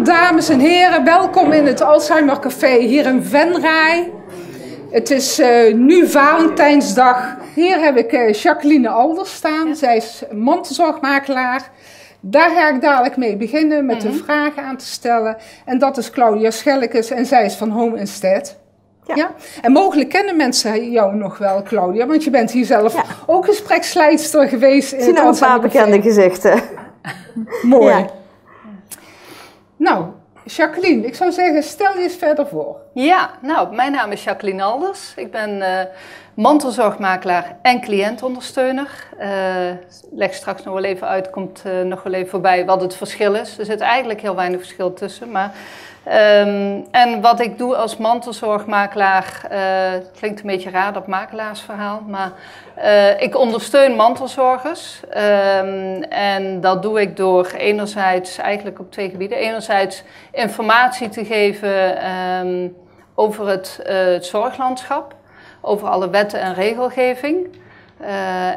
Goedenavond dames en heren, welkom in het Alzheimer Café hier in Venray. Het is nu Valentijnsdag. Hier heb ik Jacqueline Alders staan, zij is mantelzorgmakelaar. Daar ga ik dadelijk mee beginnen met de vragen aan te stellen. En dat is Claudia Schellekes en zij is van Home Instead. Ja. En mogelijk kennen mensen jou nog wel, Claudia, want je bent hier zelf ook gespreksleidster geweest. Ik zie nog een paar bekende gezichten. Mooi. Ja. Nou, Jacqueline, ik zou zeggen, stel je eens verder voor. Ja, nou, mijn naam is Jacqueline Alders. Ik ben mantelzorgmakelaar en cliëntondersteuner. Leg straks nog wel even uit, komt nog wel even voorbij wat het verschil is. Er zit eigenlijk heel weinig verschil tussen, maar... en wat ik doe als mantelzorgmakelaar, het klinkt een beetje raar, dat makelaarsverhaal, maar ik ondersteun mantelzorgers. En dat doe ik door enerzijds, eigenlijk op 2 gebieden, enerzijds informatie te geven over het zorglandschap, over alle wetten en regelgeving.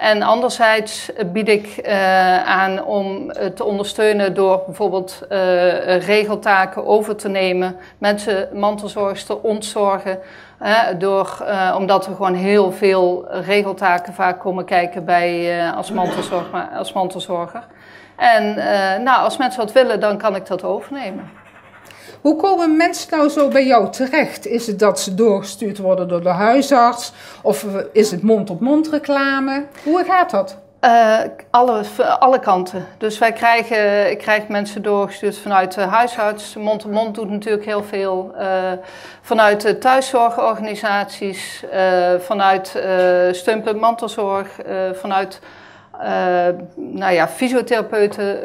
En anderzijds bied ik aan om te ondersteunen door bijvoorbeeld regeltaken over te nemen, mensen, mantelzorgers te ontzorgen, omdat er gewoon heel veel regeltaken vaak komen kijken bij, als mantelzorger. En als mensen wat willen, dan kan ik dat overnemen. Hoe komen mensen nou zo bij jou terecht? Is het dat ze doorgestuurd worden door de huisarts? Of is het mond-op-mond reclame? Hoe gaat dat? Alle kanten. Dus ik krijg mensen doorgestuurd vanuit de huisarts. Mond-op-mond doet natuurlijk heel veel. Vanuit de thuiszorgorganisaties. Vanuit steunpunt mantelzorg. Vanuit fysiotherapeuten.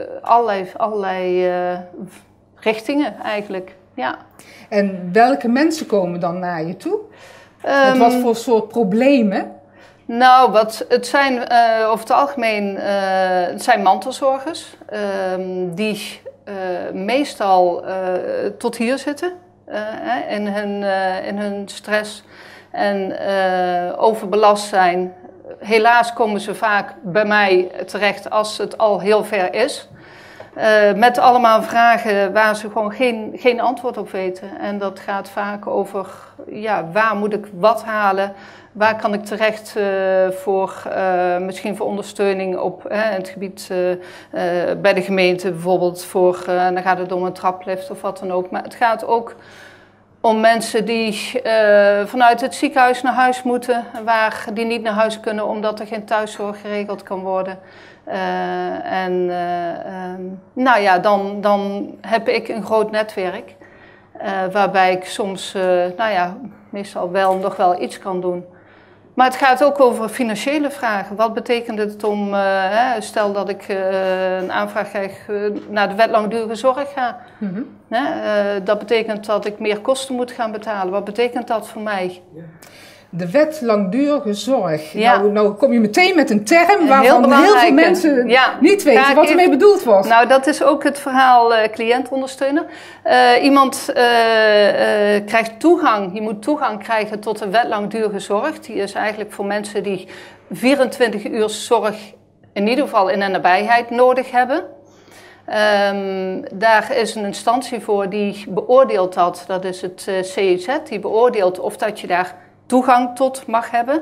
Allerlei richtingen eigenlijk, ja. En welke mensen komen dan naar je toe? Met wat voor soort problemen? Nou, het zijn over het algemeen het zijn mantelzorgers die meestal tot hier zitten in hun stress en overbelast zijn. Helaas komen ze vaak bij mij terecht als het al heel ver is. Met allemaal vragen waar ze gewoon geen antwoord op weten. En dat gaat vaak over, waar moet ik wat halen? Waar kan ik terecht misschien voor ondersteuning op het gebied bij de gemeente bijvoorbeeld. Dan gaat het om een traplift of wat dan ook. Maar het gaat ook om mensen die vanuit het ziekenhuis naar huis moeten. Die niet naar huis kunnen omdat er geen thuiszorg geregeld kan worden. Dan heb ik een groot netwerk waarbij ik soms, meestal nog wel iets kan doen. Maar het gaat ook over financiële vragen. Wat betekent het om, stel dat ik een aanvraag krijg naar de wet langdurige zorg ga. Dat betekent dat ik meer kosten moet gaan betalen. Wat betekent dat voor mij? Ja. De wet langdurige zorg. Ja. Nou kom je meteen met een term waarvan heel veel mensen niet weten wat ermee bedoeld wordt. Nou, dat is ook het verhaal cliëntondersteuner. Iemand krijgt toegang, je moet toegang krijgen tot de wet langdurige zorg. Die is eigenlijk voor mensen die 24 uur zorg in ieder geval in de nabijheid nodig hebben. Daar is een instantie voor die beoordeelt dat is het CIZ, die beoordeelt of dat je daar toegang tot mag hebben.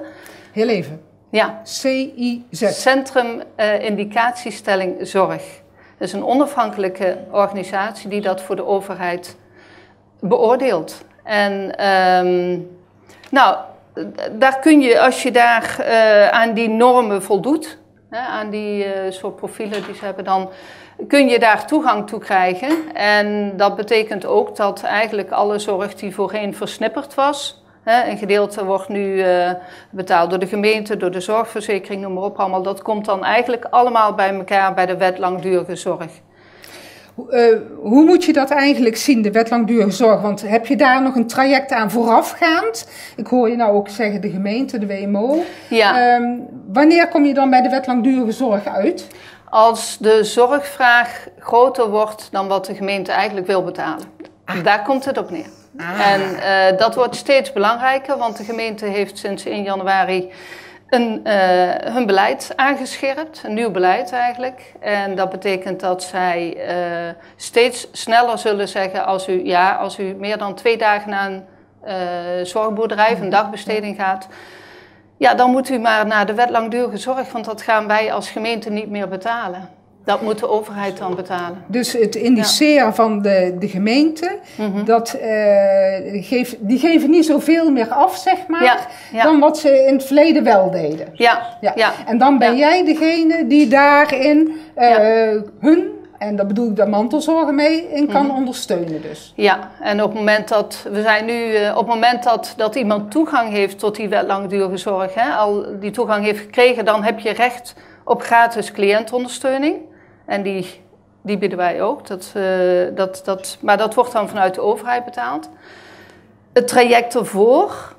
Heel even. Ja. CIZ. Centrum Indicatiestelling Zorg. Dat is een onafhankelijke organisatie die dat voor de overheid beoordeelt. En daar kun je, als je daar aan die normen voldoet, aan die soort profielen die ze hebben, dan kun je daar toegang toe krijgen. En dat betekent ook dat eigenlijk alle zorg die voorheen versnipperd was, een gedeelte wordt nu betaald door de gemeente, door de zorgverzekering, noem maar op allemaal. Dat komt dan eigenlijk allemaal bij elkaar bij de wet langdurige zorg. Hoe moet je dat eigenlijk zien, de wet langdurige zorg? Want heb je daar nog een traject aan voorafgaand? Ik hoor je nou ook zeggen de gemeente, de WMO. Ja. Wanneer kom je dan bij de wet langdurige zorg uit? Als de zorgvraag groter wordt dan wat de gemeente eigenlijk wil betalen. Daar komt het op neer. En dat wordt steeds belangrijker, want de gemeente heeft sinds 1 januari hun beleid aangescherpt, een nieuw beleid eigenlijk. En dat betekent dat zij steeds sneller zullen zeggen als u meer dan 2 dagen naar een zorgboerderij of een dagbesteding gaat, ja, dan moet u maar naar de wet langdurige zorg, want dat gaan wij als gemeente niet meer betalen. Dat moet de overheid dan betalen. Dus het indiceren van de gemeente, die geven niet zoveel meer af, zeg maar, dan wat ze in het verleden wel deden. Ja. En dan ben jij degene die daarin hun, en daar bedoel ik de mantelzorgen mee, in kan ondersteunen dus. Ja, en op het moment dat iemand toegang heeft tot die wet langdurige zorg, al die toegang heeft gekregen, dan heb je recht op gratis cliëntondersteuning. En die bieden wij ook. Maar dat wordt dan vanuit de overheid betaald. Het traject ervoor,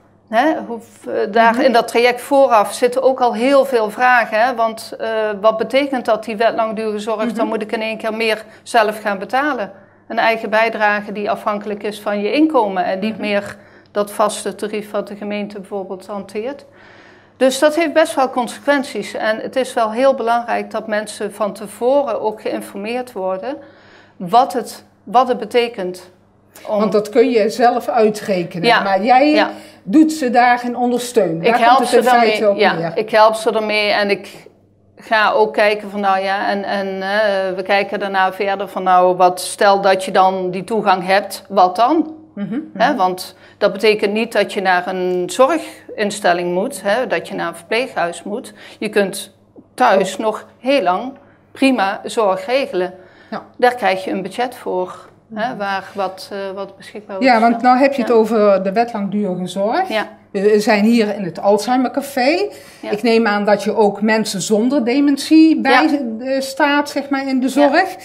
in dat traject vooraf zitten ook al heel veel vragen. Hè? Want wat betekent dat, die wet langdurige zorg? Dan moet ik in 1 keer meer zelf gaan betalen. Een eigen bijdrage die afhankelijk is van je inkomen. En niet meer dat vaste tarief wat de gemeente bijvoorbeeld hanteert. Dus dat heeft best wel consequenties. En het is wel heel belangrijk dat mensen van tevoren ook geïnformeerd worden wat het betekent. Want dat kun je zelf uitrekenen. Maar jij doet ze daarin ondersteunen. Ik help ze ermee en ik ga ook kijken van we kijken daarna verder van stel dat je dan die toegang hebt, wat dan? Want dat betekent niet dat je naar een zorginstelling moet, dat je naar een verpleeghuis moet. Je kunt thuis nog heel lang prima zorg regelen. Ja. Daar krijg je een budget voor, wat beschikbaar is. Ja, want nou heb je het over de wet langdurige zorg. Ja. We zijn hier in het Alzheimer Café. Ja. Ik neem aan dat je ook mensen zonder dementie bij staat, zeg maar, in de zorg.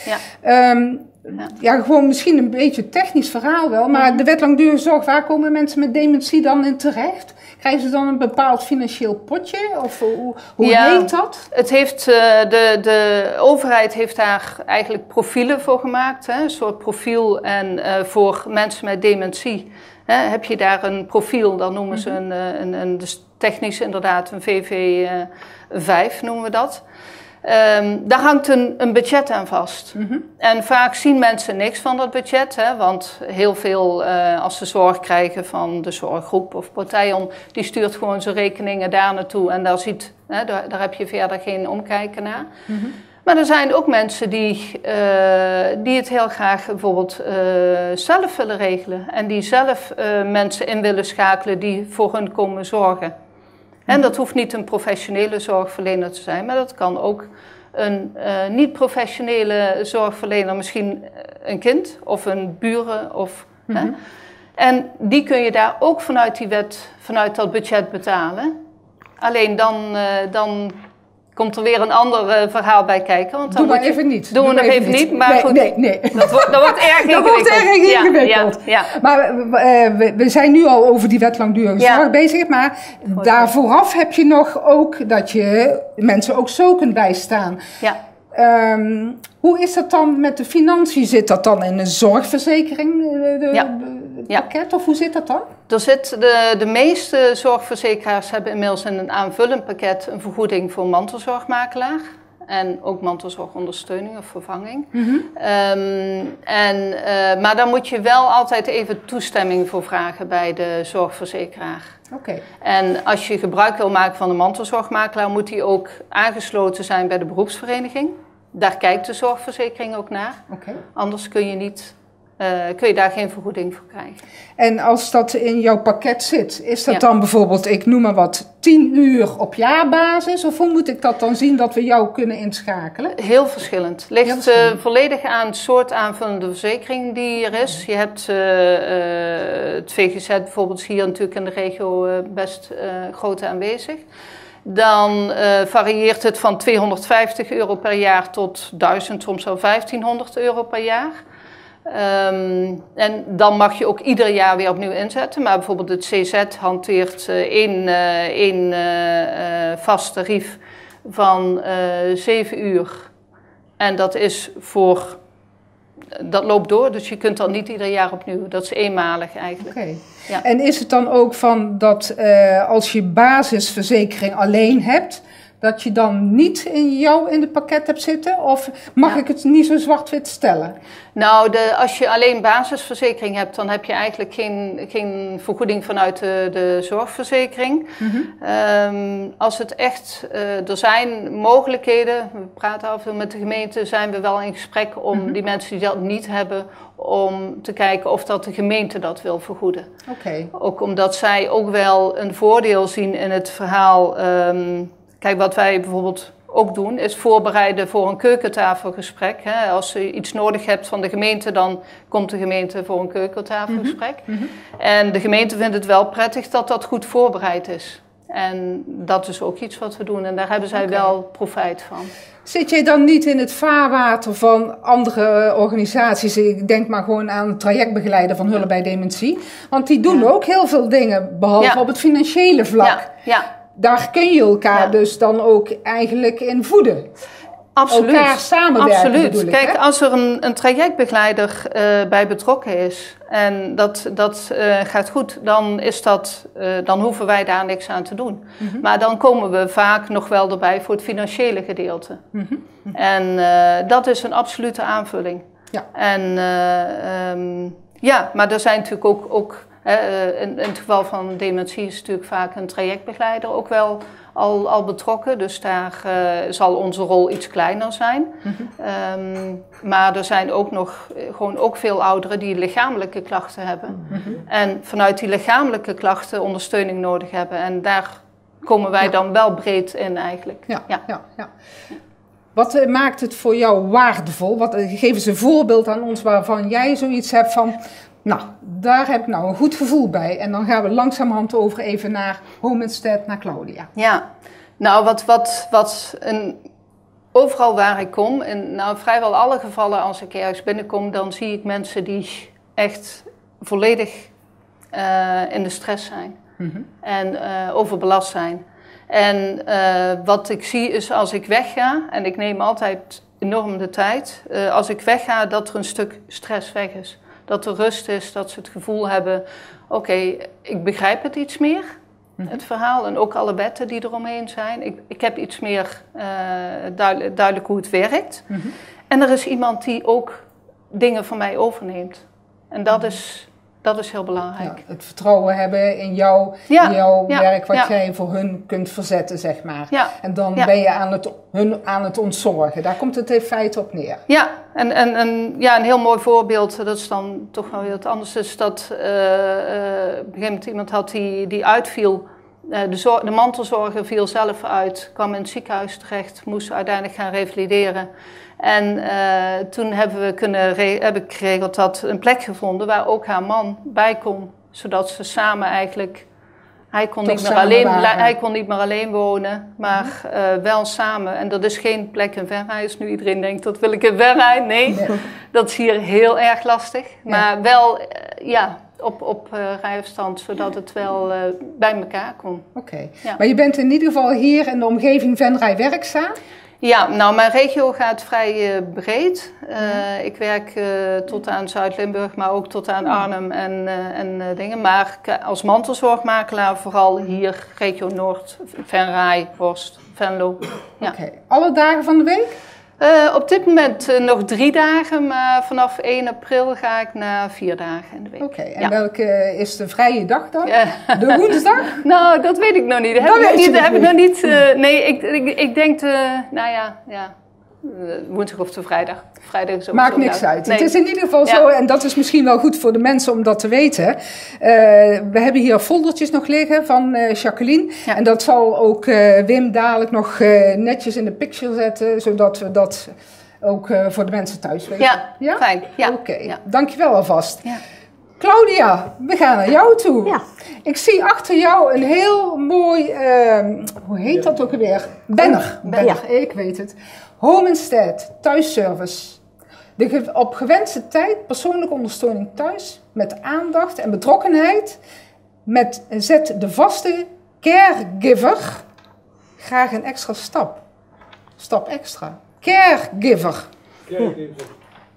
Ja, gewoon misschien een beetje een technisch verhaal wel, maar de wet langdurige zorg, waar komen mensen met dementie dan in terecht? Krijgen ze dan een bepaald financieel potje? Of hoe heet dat? Het heeft, de overheid heeft daar eigenlijk profielen voor gemaakt, een soort profiel. En voor mensen met dementie heb je daar een profiel, dan noemen ze dus technisch inderdaad een VV5 noemen we dat. Daar hangt een budget aan vast. En vaak zien mensen niks van dat budget. Want heel veel, als ze zorg krijgen van de zorggroep of Porteion, die stuurt gewoon zijn rekeningen daar naartoe. En daar heb je verder geen omkijken naar. Maar er zijn ook mensen die het heel graag bijvoorbeeld zelf willen regelen. En die zelf mensen in willen schakelen die voor hun komen zorgen. En dat hoeft niet een professionele zorgverlener te zijn, maar dat kan ook een niet-professionele zorgverlener, misschien een kind of een buren. En die kun je daar ook vanuit die wet, vanuit dat budget betalen. Alleen dan komt er weer een ander verhaal bij kijken. Want dan Doe maar even niet. Doen we nog even niet, maar goed. Nee. Dat wordt erg ingewikkeld. Ja. Maar we zijn nu al over die wet langdurige zorg bezig. Maar daar vooraf heb je nog ook dat je mensen ook zo kunt bijstaan. Ja. Hoe is dat dan met de financiën? Zit dat dan in een zorgverzekering? Pakket, of hoe zit dat dan? De meeste zorgverzekeraars hebben inmiddels in een aanvullend pakket een vergoeding voor mantelzorgmakelaar. En ook mantelzorgondersteuning of vervanging. Maar daar moet je wel altijd even toestemming voor vragen bij de zorgverzekeraar. Okay. En als je gebruik wil maken van de mantelzorgmakelaar, moet die ook aangesloten zijn bij de beroepsvereniging. Daar kijkt de zorgverzekering ook naar. Okay. Anders kun je daar geen vergoeding voor krijgen. En als dat in jouw pakket zit, is dat dan bijvoorbeeld, ik noem maar wat, 10 uur op jaarbasis? Of hoe moet ik dat dan zien dat we jou kunnen inschakelen? Heel verschillend. Het ligt volledig aan het soort aanvullende verzekering die er is. Je hebt het VGZ bijvoorbeeld hier natuurlijk in de regio best groot aanwezig. Dan varieert het van €250 per jaar tot 1000, soms wel €1500 per jaar. En dan mag je ook ieder jaar weer opnieuw inzetten. Maar bijvoorbeeld het CZ hanteert één vast tarief van 7 uur. En dat is voor dat loopt door, dus je kunt dat niet ieder jaar opnieuw. Dat is eenmalig eigenlijk. Okay. Ja. En is het dan ook van dat als je basisverzekering alleen hebt, dat je dan niet in het pakket hebt zitten? Of mag ik het niet zo zwart-wit stellen? Nou, als je alleen basisverzekering hebt, dan heb je eigenlijk geen vergoeding vanuit de zorgverzekering. Als het echt, er zijn mogelijkheden, we praten af en toe met de gemeente, zijn we wel in gesprek om die mensen die dat niet hebben, om te kijken of dat de gemeente dat wil vergoeden. Okay. Ook omdat zij ook wel een voordeel zien in het verhaal. Kijk, wat wij bijvoorbeeld ook doen, is voorbereiden voor een keukentafelgesprek. Hè. Als je iets nodig hebt van de gemeente, dan komt de gemeente voor een keukentafelgesprek. En de gemeente vindt het wel prettig dat dat goed voorbereid is. En dat is ook iets wat we doen en daar hebben zij wel profijt van. Zit jij dan niet in het vaarwater van andere organisaties? Ik denk maar gewoon aan een trajectbegeleider van Hulp bij Dementie. Want die doen ook heel veel dingen, behalve op het financiële vlak. Ja. Daar kun je elkaar dus dan ook eigenlijk in voeden. Absoluut. Elkaar samenwerken. Absoluut. Kijk, als er een trajectbegeleider bij betrokken is en dat gaat goed, dan hoeven wij daar niks aan te doen. Maar dan komen we vaak nog wel erbij voor het financiële gedeelte. En dat is een absolute aanvulling. Ja. En maar er zijn natuurlijk ook in het geval van dementie is natuurlijk vaak een trajectbegeleider ook wel al betrokken. Dus daar zal onze rol iets kleiner zijn. Maar er zijn ook nog ook veel ouderen die lichamelijke klachten hebben. En vanuit die lichamelijke klachten ondersteuning nodig hebben. En daar komen wij dan wel breed in eigenlijk. Ja. Wat maakt het voor jou waardevol? Geef eens een voorbeeld aan ons waarvan jij zoiets hebt van, nou, daar heb ik nou een goed gevoel bij. En dan gaan we langzamerhand over even naar Home Instead, naar Claudia. Ja, nou overal waar ik kom, in vrijwel alle gevallen als ik ergens binnenkom, dan zie ik mensen die echt volledig in de stress zijn en overbelast zijn. En wat ik zie is als ik wegga, en ik neem altijd enorm de tijd, als ik wegga dat er een stuk stress weg is. Dat er rust is, dat ze het gevoel hebben, oké, ik begrijp het iets meer, het verhaal. En ook alle wetten die eromheen zijn. Ik heb iets meer duidelijk hoe het werkt. En er is iemand die ook dingen van mij overneemt. En dat is heel belangrijk. Ja, het vertrouwen hebben in jouw werk, wat jij voor hun kunt verzetten, zeg maar. Ja. En dan ben je aan het ontzorgen. Daar komt het in feite op neer. Ja, en een heel mooi voorbeeld, dat is dan toch wel wat anders, is dat op een gegeven moment iemand had die uitviel. De mantelzorger viel zelf uit, kwam in het ziekenhuis terecht, moest uiteindelijk gaan revalideren. En toen heb ik geregeld dat een plek gevonden waar ook haar man bij kon. Zodat ze samen eigenlijk, hij kon niet meer alleen wonen, maar wel samen. En dat is geen plek in Venray. Dus nu iedereen denkt, dat wil ik in Venray. Nee, dat is hier heel erg lastig. Maar wel, op rijafstand, zodat het wel bij elkaar kon. Oké. Maar je bent in ieder geval hier in de omgeving Venray werkzaam? Ja, nou mijn regio gaat vrij breed. Ik werk tot aan Zuid-Limburg, maar ook tot aan Arnhem en dingen. Maar als mantelzorgmakelaar vooral hier, regio Noord, Venray, Horst, Venlo. Ja. Oké. Alle dagen van de week? Op dit moment nog 3 dagen, maar vanaf 1 april ga ik naar 4 dagen in de week. Oké, en welke is de vrije dag dan? De woensdag? Nou, dat weet ik nog niet. Dat heb ik nog niet. Nee, ik denk woensdag of de vrijdag. Vrijdag is ook maakt niks uit. Nee. Het is in ieder geval zo, en dat is misschien wel goed voor de mensen om dat te weten. We hebben hier foldertjes nog liggen van Jacqueline. Ja. En dat zal ook Wim dadelijk nog netjes in de picture zetten, zodat we dat ook voor de mensen thuis weten. Ja, fijn. Ja. Oké, dankjewel alvast. Ja. Claudia, we gaan naar jou toe. Ja. Ik zie achter jou een heel mooi, hoe heet dat ook alweer? Banner. Ja. Ik weet het. Home Instead, thuisservice. Op gewenste tijd persoonlijke ondersteuning thuis, met aandacht en betrokkenheid. Zet de vaste caregiver graag een extra stap. Stap extra. Caregiver.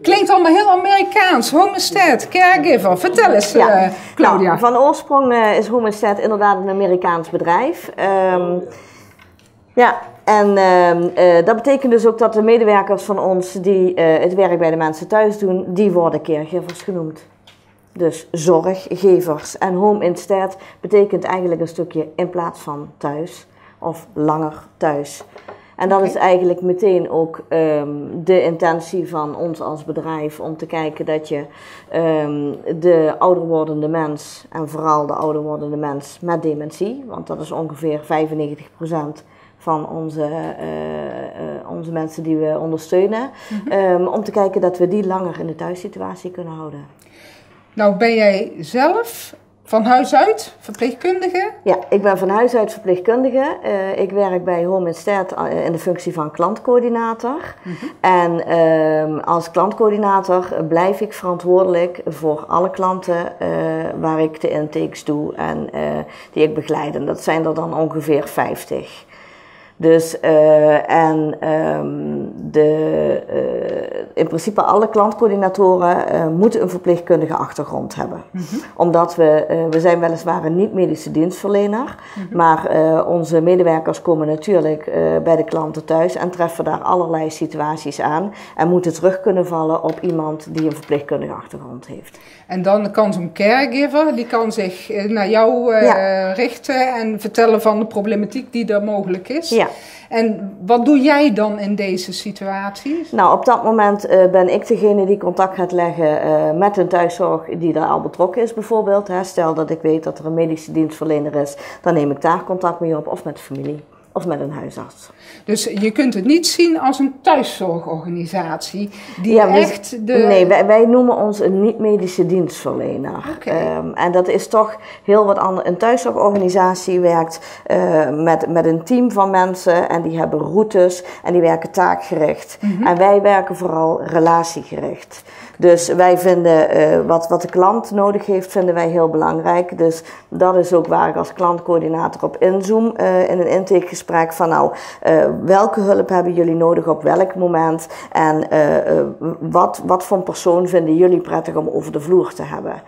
Klinkt allemaal heel Amerikaans. Homestead, caregiver. Vertel eens, Claudia. Nou, van oorsprong is Homestead inderdaad een Amerikaans bedrijf. Dat betekent dus ook dat de medewerkers van ons die het werk bij de mensen thuis doen, die worden caregivers genoemd. Dus zorggevers. En home instead betekent eigenlijk een stukje in plaats van thuis of langer thuis. En dat is eigenlijk meteen ook de intentie van ons als bedrijf om te kijken dat je de ouder wordende mens en vooral de ouder wordende mens met dementie, want dat is ongeveer 95% van onze mensen die we ondersteunen, om te kijken dat we die langer in de thuissituatie kunnen houden. Nou ben jij zelf van huis uit verpleegkundige? Ja, ik ben van huis uit verpleegkundige. Ik werk bij Home Instead in de functie van klantcoördinator. En als klantcoördinator blijf ik verantwoordelijk voor alle klanten waar ik de intakes doe en die ik begeleid. En dat zijn er dan ongeveer 50. Dus in principe alle klantcoördinatoren moeten een verpleegkundige achtergrond hebben. Omdat we zijn weliswaar een niet-medische dienstverlener, maar onze medewerkers komen natuurlijk bij de klanten thuis en treffen daar allerlei situaties aan en moeten terug kunnen vallen op iemand die een verpleegkundige achtergrond heeft. En dan kan zo'n caregiver, die kan zich naar jou richten en vertellen van de problematiek die er mogelijk is. Ja. En wat doe jij dan in deze situaties? Nou, op dat moment ben ik degene die contact gaat leggen met een thuiszorg die daar al betrokken is bijvoorbeeld. Stel dat ik weet dat er een medische dienstverlener is, dan neem ik daar contact mee op of met de familie. Of met een huisarts. Dus je kunt het niet zien als een thuiszorgorganisatie Nee, wij noemen ons een niet-medische dienstverlener. Okay. En dat is toch heel wat anders. Een thuiszorgorganisatie werkt met een team van mensen en die hebben routes en die werken taakgericht. En wij werken vooral relatiegericht. Dus wij vinden wat de klant nodig heeft, vinden wij heel belangrijk. Dus dat is ook waar ik als klantcoördinator op inzoom in een intakegesprek van nou, welke hulp hebben jullie nodig op welk moment en wat voor een persoon vinden jullie prettig om over de vloer te hebben.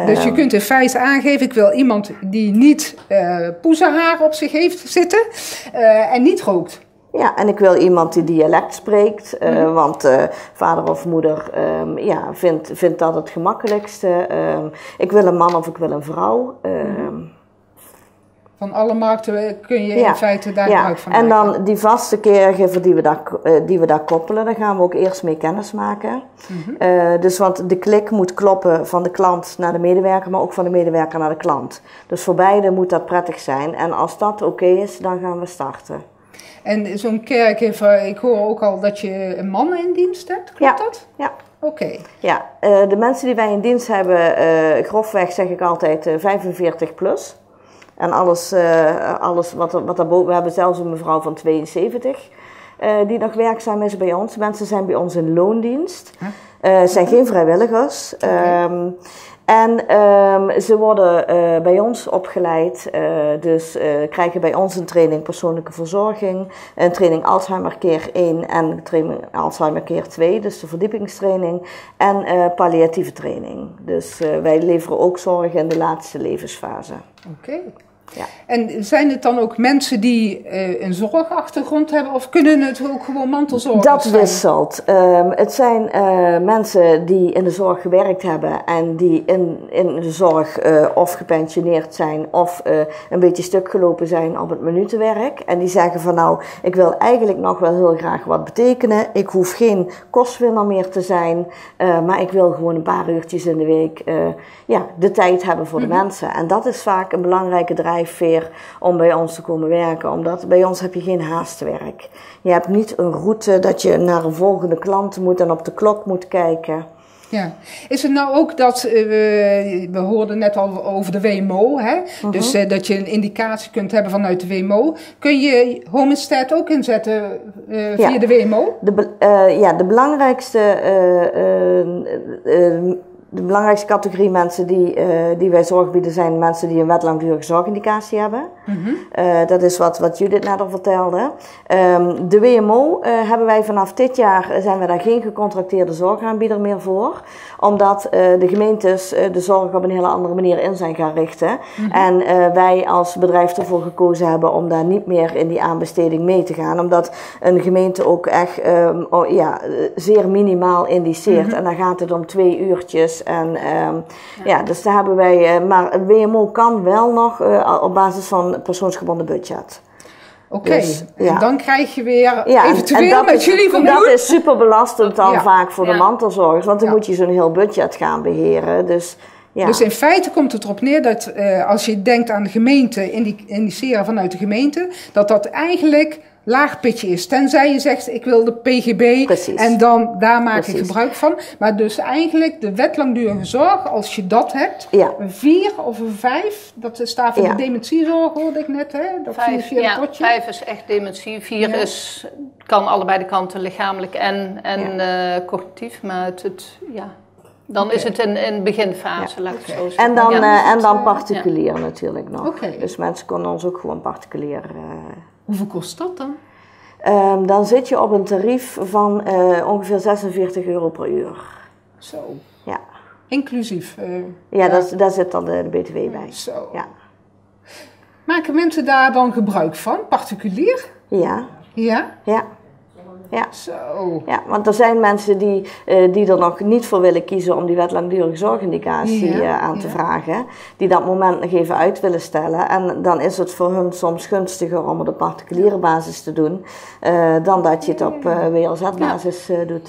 Dus je kunt in feite aangeven, ik wil iemand die niet poezenhaar op zich heeft zitten en niet rookt. Ja, en ik wil iemand die dialect spreekt, want vader of moeder vindt dat het gemakkelijkste. Ik wil een man of ik wil een vrouw. Van alle markten kun je in feite daar gebruik van maken. En dan die vaste caregiver die we daar koppelen, daar gaan we ook eerst mee kennis maken. Dus want de klik moet kloppen van de klant naar de medewerker, maar ook van de medewerker naar de klant. Dus voor beide moet dat prettig zijn. En als dat oké is, dan gaan we starten. En zo'n caregiver, ik hoor ook al dat je een man in dienst hebt, klopt dat? Ja. Oké. Ja, de mensen die wij in dienst hebben, grofweg zeg ik altijd 45 plus. En alles wat daarboven, we hebben zelfs een mevrouw van 72 die nog werkzaam is bij ons. Mensen zijn bij ons in loondienst, zijn geen vrijwilligers. En ze worden bij ons opgeleid, dus krijgen bij ons een training persoonlijke verzorging, een training Alzheimer Care 1 en een training Alzheimer Care 2, dus de verdiepingstraining en palliatieve training. Dus wij leveren ook zorg in de laatste levensfase. Oké. Ja. En zijn het dan ook mensen die een zorgachtergrond hebben of kunnen het ook gewoon mantelzorgers zijn? Dat wisselt. Het zijn mensen die in de zorg gewerkt hebben en die in de zorg of gepensioneerd zijn of een beetje stuk gelopen zijn op het minutenwerk. En die zeggen van nou, ik wil eigenlijk nog wel heel graag wat betekenen. Ik hoef geen kostwinner meer te zijn, maar ik wil gewoon een paar uurtjes in de week de tijd hebben voor de mensen. En dat is vaak een belangrijke drijfveer om bij ons te komen werken, omdat bij ons heb je geen haastwerk. Je hebt niet een route dat je naar een volgende klant moet en op de klok moet kijken. Ja. Is het nou ook dat, we hoorden net al over de WMO, hè? Dus dat je een indicatie kunt hebben vanuit de WMO. Kun je Home Instead ook inzetten via de WMO? De belangrijkste categorie mensen die wij zorg bieden zijn mensen die een wet langdurige zorgindicatie hebben. Dat is wat Judith net al vertelde. De WMO hebben wij vanaf dit jaar, zijn we daar geen gecontracteerde zorgaanbieder meer voor. Omdat de gemeentes de zorg op een hele andere manier in zijn gaan richten. En wij als bedrijf ervoor gekozen hebben om daar niet meer in die aanbesteding mee te gaan. Omdat een gemeente ook echt zeer minimaal indiceert. En dan gaat het om 2 uurtjes. En, dus daar hebben wij, maar WMO kan wel nog op basis van persoonsgebonden budget. Oké, Dus, en dan krijg je weer eventueel met jullie vermoed. Dat is super belastend dan vaak voor de mantelzorgers, want dan moet je zo'n heel budget gaan beheren. Dus in feite komt het erop neer dat als je denkt aan de gemeente, indiceren vanuit de gemeente, dat eigenlijk laag pitje is. Tenzij je zegt, ik wil de PGB. Precies. En dan daar maak ik gebruik van. Maar dus eigenlijk de wet langdurige zorg, als je dat hebt, een 4 of een 5, dat staat voor de dementiezorg, hoorde ik net, hè? Dat 5, potje. 5 is echt dementie, 4 kan allebei de kanten, lichamelijk en cognitief, maar dan is het een beginfase, laat ik het zo zeggen. En dan particulier natuurlijk nog. Dus mensen kunnen ons ook gewoon particulier... Hoeveel kost dat dan? Dan zit je op een tarief van ongeveer €46 per uur. Zo. Ja. Inclusief? Daar zit dan de BTW bij. Zo. Ja. Maken mensen daar dan gebruik van? Particulier? Ja. Ja? Ja. Ja. Zo. Ja, want er zijn mensen die er nog niet voor willen kiezen om die wet langdurige zorgindicatie aan te vragen. Die dat moment nog even uit willen stellen. En dan is het voor hun soms gunstiger om het op particuliere basis te doen. Dan dat je het op WLZ-basis doet.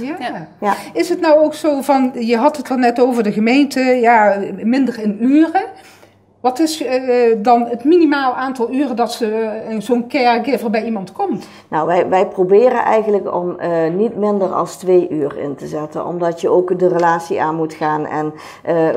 Ja. Is het nou ook zo van, je had het al net over de gemeente, minder in uren. Wat is dan het minimaal aantal uren dat zo'n caregiver bij iemand komt? Nou, wij proberen eigenlijk om niet minder dan 2 uur in te zetten. Omdat je ook de relatie aan moet gaan. En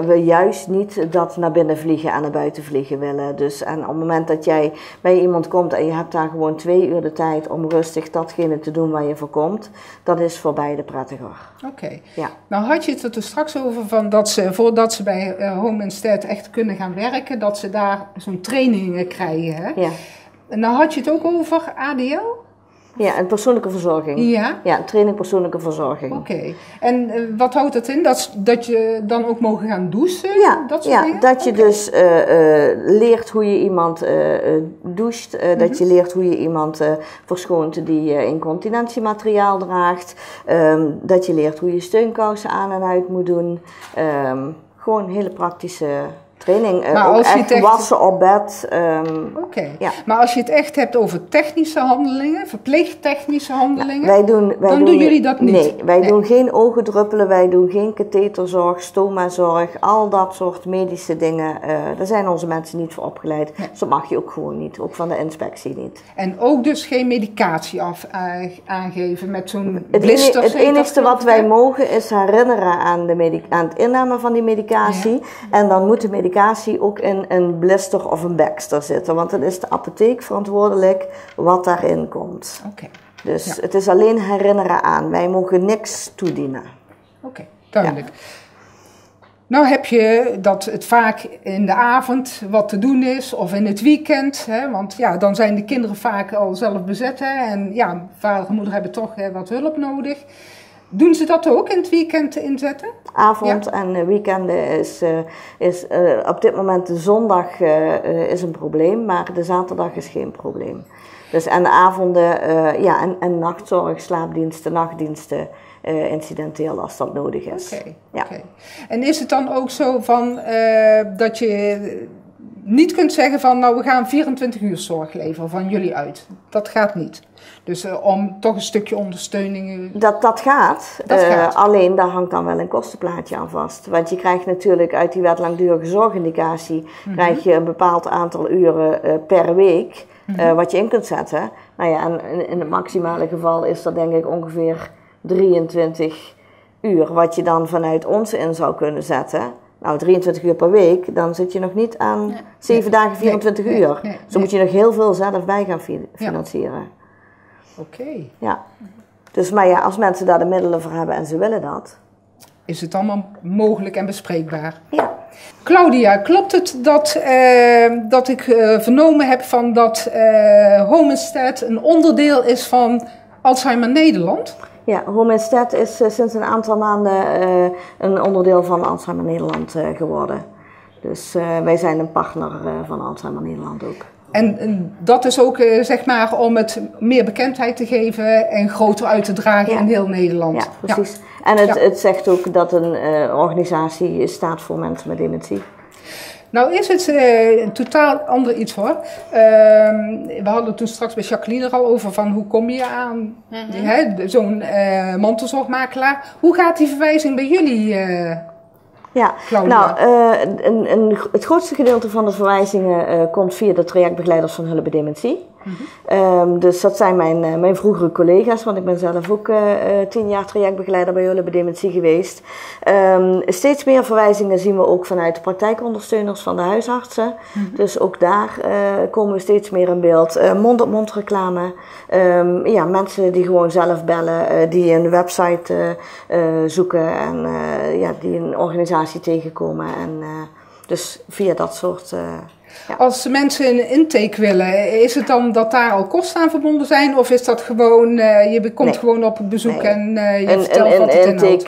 we juist niet dat naar binnen vliegen en naar buiten vliegen willen. Dus en op het moment dat jij bij iemand komt en je hebt daar gewoon 2 uur de tijd om rustig datgene te doen waar je voor komt. Dat is voor beide prettiger. Oké. Ja. Nou had je het er straks over van dat ze, voordat ze bij Home Instead echt kunnen gaan werken, dat ze daar zo'n training krijgen. Hè? Ja. En nou had je het ook over ADL? Ja, een persoonlijke verzorging. Ja? Ja, een training persoonlijke verzorging. Oké. En wat houdt dat in? Dat je dan ook mogen gaan douchen? Ja, dat soort dingen? Dat je dus leert hoe je iemand doucht. Dat je leert hoe je iemand verschoont die incontinentiemateriaal draagt. Dat je leert hoe je steunkousen aan en uit moet doen. Gewoon hele praktische training, maar ook als je echt wassen op bed. Ja. Maar als je het echt hebt over technische handelingen, verpleegtechnische handelingen, dan doen jullie dat niet? Nee, wij doen geen ogendruppelen, wij doen geen katheterzorg, stomazorg, al dat soort medische dingen. Daar zijn onze mensen niet voor opgeleid. Nee. Dus dat mag je ook gewoon niet, ook van de inspectie niet. En ook dus geen medicatie aangeven met zo'n blister? Het enige wat wij mogen is herinneren aan het innemen van die medicatie. Ja. En dan moet de medicatie ook in een blister of een Baxter zitten. Want dan is de apotheek verantwoordelijk wat daarin komt. Okay. Dus het is alleen herinneren aan. Wij mogen niks toedienen. Oké, duidelijk. Ja. Nou heb je dat het vaak in de avond wat te doen is of in het weekend. Hè, want dan zijn de kinderen vaak al zelf bezet. Hè, en vader en moeder hebben toch wat hulp nodig. Doen ze dat ook in het weekend inzetten? Avond en weekenden is op dit moment de zondag is een probleem, maar de zaterdag is geen probleem. Dus en de avonden en nachtzorg, slaapdiensten, nachtdiensten, incidenteel als dat nodig is. Okay. En is het dan ook zo van dat je niet kunt zeggen van nou we gaan 24 uur zorg leveren van jullie uit? Dat gaat niet. Dus om toch een stukje ondersteuning... Dat gaat. Alleen daar hangt dan wel een kostenplaatje aan vast. Want je krijgt natuurlijk uit die wet langdurige zorgindicatie... krijg je een bepaald aantal uren per week wat je in kunt zetten. Nou ja, en in het maximale geval is dat denk ik ongeveer 23 uur... wat je dan vanuit ons in zou kunnen zetten... Nou, 23 uur per week, dan zit je nog niet aan 7 dagen 24 uur. Dus moet je nog heel veel zelf bij gaan financieren. Oké. Ja. Dus, maar als mensen daar de middelen voor hebben en ze willen dat... Is het allemaal mogelijk en bespreekbaar? Ja. Claudia, klopt het dat ik vernomen heb van dat Home Instead een onderdeel is van Alzheimer Nederland? Ja, Home Instead is sinds een aantal maanden een onderdeel van Alzheimer Nederland geworden. Dus wij zijn een partner van Alzheimer Nederland ook. En dat is ook zeg maar om het meer bekendheid te geven en groter uit te dragen in heel Nederland. Ja, precies. Ja. En het zegt ook dat een organisatie staat voor mensen met dementie. Nou is het een totaal ander iets hoor. We hadden toen straks bij Jacqueline er al over van hoe kom je aan zo'n mantelzorgmakelaar. Hoe gaat die verwijzing bij jullie, Ja, Claudia? Nou, het grootste gedeelte van de verwijzingen komt via de trajectbegeleiders van Hulp bij Dementie. Dus dat zijn mijn vroegere collega's, want ik ben zelf ook 10 jaar trajectbegeleider bij Hulp bij Dementie geweest. Steeds meer verwijzingen zien we ook vanuit de praktijkondersteuners van de huisartsen. Dus ook daar komen we steeds meer in beeld. Mond-op-mond reclame. Ja, mensen die gewoon zelf bellen, die een website zoeken en die een organisatie tegenkomen. En dus via dat soort... Ja. Als mensen een intake willen, is het dan dat daar al kosten aan verbonden zijn? Of is dat gewoon, je komt gewoon op het bezoek en je vertelt wat het inhoudt?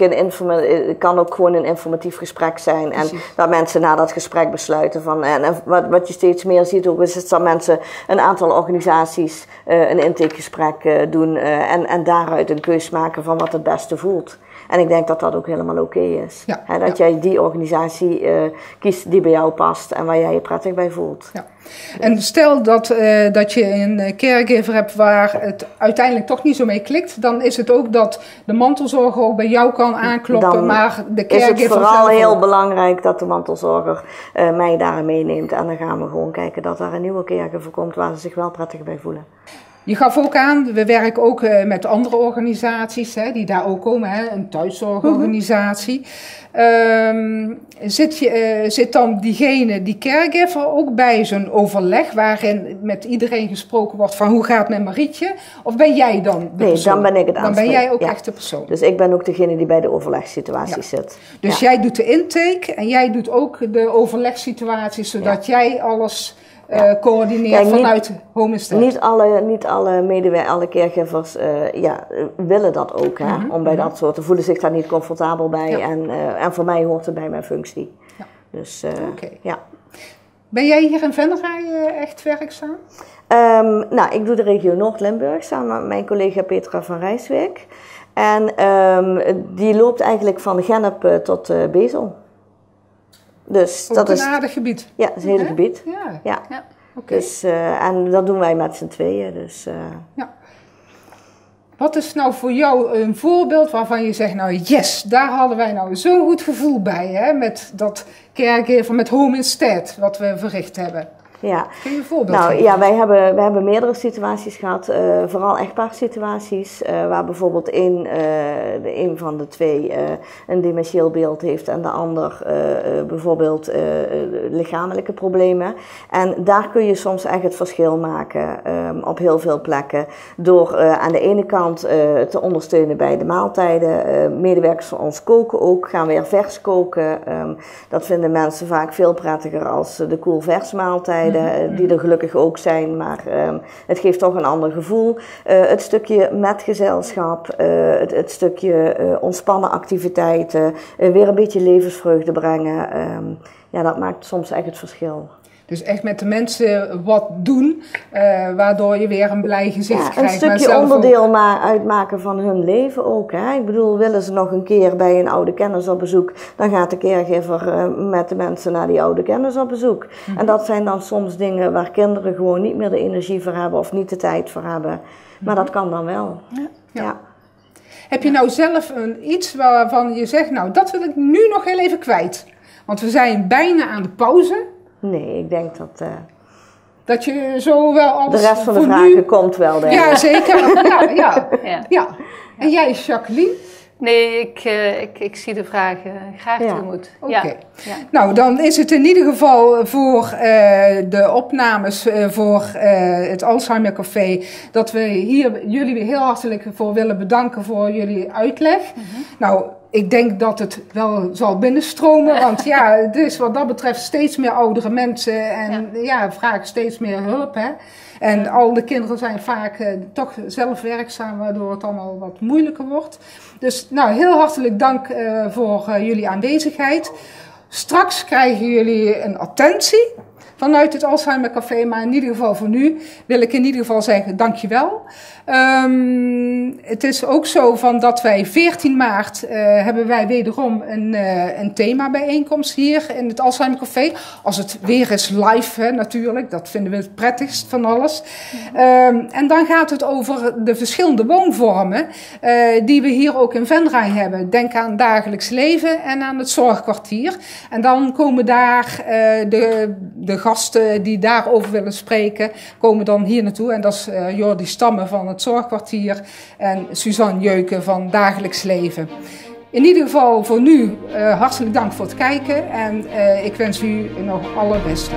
Het kan ook gewoon een informatief gesprek zijn. En dat mensen na dat gesprek besluiten van... En wat je steeds meer ziet ook, is dat mensen een aantal organisaties een intakegesprek doen. En daaruit een keus maken van wat het beste voelt. En ik denk dat dat ook helemaal oké is. Ja, dat jij die organisatie kiest die bij jou past en waar jij je prettig bij voelt. Ja. En stel dat je een caregiver hebt waar het uiteindelijk toch niet zo mee klikt, dan is het ook dat de mantelzorger ook bij jou kan aankloppen, dan maar de caregiver is het vooral zelf heel belangrijk dat de mantelzorger mij daarin meeneemt. En dan gaan we gewoon kijken dat er een nieuwe caregiver komt waar ze zich wel prettig bij voelen. Je gaf ook aan, we werken ook met andere organisaties die daar ook komen, een thuiszorgorganisatie. Zit dan die caregiver ook bij zo'n overleg waarin met iedereen gesproken wordt van hoe gaat het met Marietje? Of ben jij dan de persoon? Dan ben ik het Dan ben jij ook echt de persoon. Dus ik ben ook degene die bij de overlegssituaties zit. Dus jij doet de intake en jij doet ook de overlegssituaties zodat jij alles... coördineert vanuit Home Instead. Niet alle caregivers willen dat ook. Hè? Om bij dat soort, voelen zich daar niet comfortabel bij. Ja. En voor mij hoort het bij mijn functie. Ja. Dus, ja. Ben jij hier in Venray echt werkzaam? Nou, ik doe de regio Noord-Limburg samen met mijn collega Petra van Rijswijk. En die loopt eigenlijk van Gennep tot Bezel. Dus dat is een aardig gebied. Ja, het is een hele gebied. Ja. Okay. Dus, en dat doen wij met z'n tweeën. Dus, ja. Wat is nou voor jou een voorbeeld waarvan je zegt, nou yes, daar hadden wij nou zo'n goed gevoel bij, hè, met dat caregiver, met Home Instead, wat we verricht hebben? Ja. Kun je een voorbeeld geven? Ja, wij hebben meerdere situaties gehad, vooral echtpaarsituaties, waar bijvoorbeeld een van de twee een dementieel beeld heeft en de ander bijvoorbeeld lichamelijke problemen. En daar kun je soms echt het verschil maken op heel veel plekken door aan de ene kant te ondersteunen bij de maaltijden. Medewerkers van ons koken ook, gaan weer vers koken. Dat vinden mensen vaak veel prettiger als de koelvers maaltijden. Die er gelukkig ook zijn, maar het geeft toch een ander gevoel. Het stukje metgezelschap, het stukje ontspannen activiteiten, weer een beetje levensvreugde brengen. Dat maakt soms echt het verschil. Dus echt met de mensen wat doen, waardoor je weer een blij gezicht krijgt. Een stukje onderdeel uitmaken van hun leven ook. Hè? Ik bedoel, willen ze nog een keer bij een oude kennis op bezoek, dan gaat de caregiver met de mensen naar die oude kennis op bezoek. En dat zijn dan soms dingen waar kinderen gewoon niet meer de energie voor hebben of niet de tijd voor hebben. Maar dat kan dan wel. Ja. Heb je nou zelf iets waarvan je zegt, nou dat wil ik nu nog heel even kwijt? Want we zijn bijna aan de pauze. Nee, ik denk dat je zo wel alles... De rest van de vragen komt wel, denk ik. Ja, zeker. Ja. En jij, Jacqueline? Nee, ik zie de vragen graag tegemoet. Oké. Ja. Nou, dan is het in ieder geval voor de opnames voor het Alzheimer Café dat we hier jullie heel hartelijk voor willen bedanken voor jullie uitleg. Nou, ik denk dat het wel zal binnenstromen, want ja, het is wat dat betreft steeds meer oudere mensen en ja, vragen steeds meer hulp. Hè? En al de kinderen zijn vaak toch zelf werkzaam, waardoor het allemaal wat moeilijker wordt. Dus nou, heel hartelijk dank voor jullie aanwezigheid. Straks krijgen jullie een attentie vanuit het Alzheimer Café, maar in ieder geval voor nu wil ik in ieder geval zeggen dankjewel. Het is ook zo van dat wij 14 maart hebben wij wederom een themabijeenkomst hier in het Alzheimer Café. Als het weer is live natuurlijk, dat vinden we het prettigst van alles. En dan gaat het over de verschillende woonvormen die we hier ook in Venray hebben. Denk aan dagelijks leven en aan het zorgkwartier. En dan komen daar de gasten die daarover willen spreken, komen dan hier naartoe. En dat is Jordi Stamme van het zorgkwartier en Suzanne Jeuken van dagelijks leven. In ieder geval voor nu hartelijk dank voor het kijken en ik wens u nog het allerbeste.